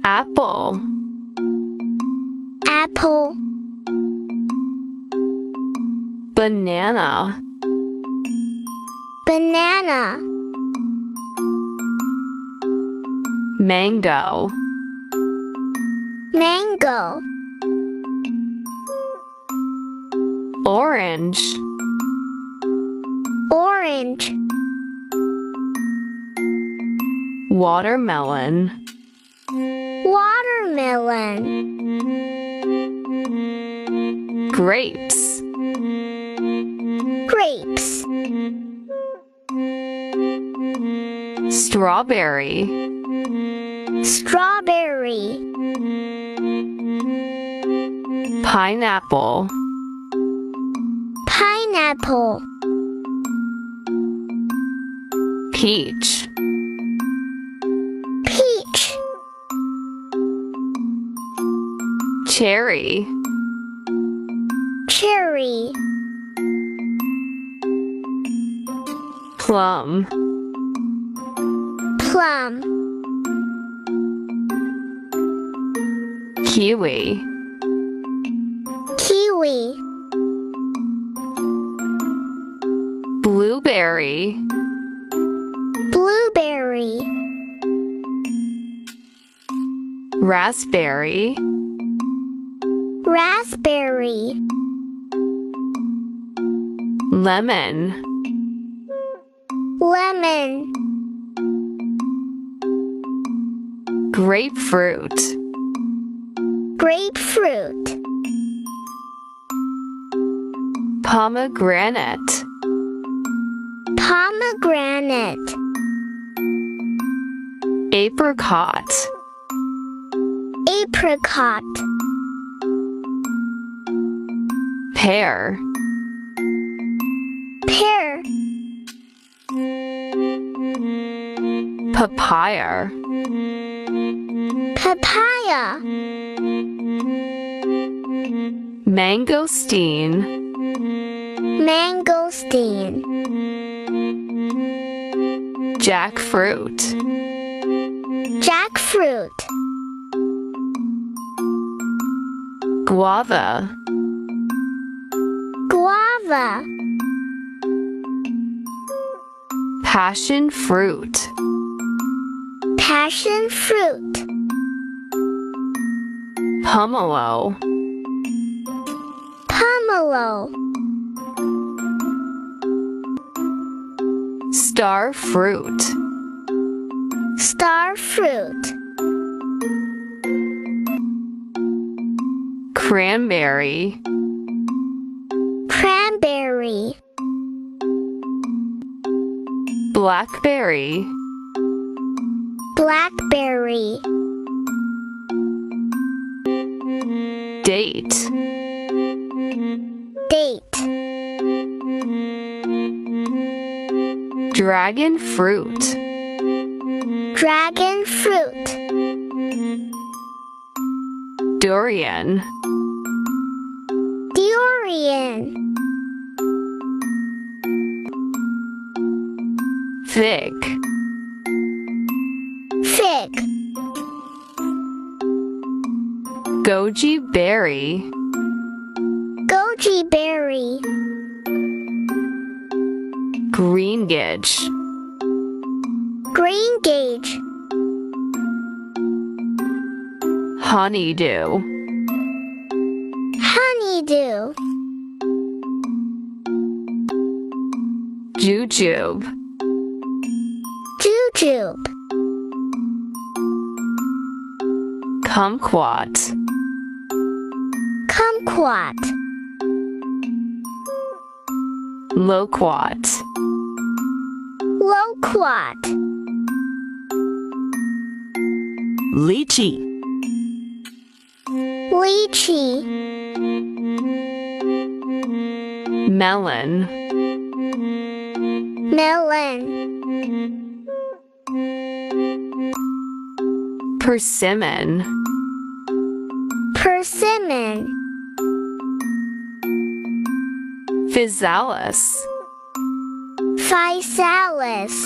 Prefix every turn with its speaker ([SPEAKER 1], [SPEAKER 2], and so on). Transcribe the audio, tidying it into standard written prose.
[SPEAKER 1] apple,
[SPEAKER 2] apple,
[SPEAKER 1] banana,
[SPEAKER 2] banana,
[SPEAKER 1] mango,
[SPEAKER 2] mango,
[SPEAKER 1] orange,
[SPEAKER 2] orange,
[SPEAKER 1] watermelon,
[SPEAKER 2] watermelon,
[SPEAKER 1] grapes,
[SPEAKER 2] grapes,
[SPEAKER 1] strawberry,
[SPEAKER 2] strawberry,
[SPEAKER 1] pineapple,
[SPEAKER 2] pineapple,
[SPEAKER 1] peach,
[SPEAKER 2] peach,
[SPEAKER 1] cherry,
[SPEAKER 2] cherry,
[SPEAKER 1] plum,
[SPEAKER 2] plum,
[SPEAKER 1] kiwi,
[SPEAKER 2] kiwi,
[SPEAKER 1] blueberry,
[SPEAKER 2] blueberry,
[SPEAKER 1] raspberry,
[SPEAKER 2] raspberry,
[SPEAKER 1] lemon,
[SPEAKER 2] lemon,
[SPEAKER 1] grapefruit,
[SPEAKER 2] grapefruit,
[SPEAKER 1] pomegranate,
[SPEAKER 2] pomegranate,
[SPEAKER 1] apricot,
[SPEAKER 2] apricot,
[SPEAKER 1] pear,
[SPEAKER 2] pear,
[SPEAKER 1] papaya,
[SPEAKER 2] papaya,
[SPEAKER 1] mangosteen,
[SPEAKER 2] mangosteen,
[SPEAKER 1] jackfruit,
[SPEAKER 2] jackfruit,
[SPEAKER 1] guava,
[SPEAKER 2] guava,
[SPEAKER 1] passion fruit,
[SPEAKER 2] passion fruit,
[SPEAKER 1] pomelo,
[SPEAKER 2] pomelo,
[SPEAKER 1] star fruit,
[SPEAKER 2] star fruit,
[SPEAKER 1] cranberry,
[SPEAKER 2] cranberry,
[SPEAKER 1] blackberry,
[SPEAKER 2] blackberry,
[SPEAKER 1] date,
[SPEAKER 2] date,
[SPEAKER 1] dragon fruit,
[SPEAKER 2] dragon fruit,
[SPEAKER 1] durian,
[SPEAKER 2] durian,
[SPEAKER 1] fig,
[SPEAKER 2] fig,
[SPEAKER 1] goji berry,
[SPEAKER 2] goji berry,
[SPEAKER 1] greengage,
[SPEAKER 2] greengage,
[SPEAKER 1] honeydew,
[SPEAKER 2] honeydew,
[SPEAKER 1] jujube,
[SPEAKER 2] jujube,
[SPEAKER 1] kumquat,
[SPEAKER 2] kumquat,
[SPEAKER 1] loquat,
[SPEAKER 2] loquat,
[SPEAKER 3] lychee,
[SPEAKER 2] lychee,
[SPEAKER 1] melon,
[SPEAKER 2] melon,
[SPEAKER 1] persimmon,
[SPEAKER 2] persimmon,
[SPEAKER 1] physalis,
[SPEAKER 2] physalis,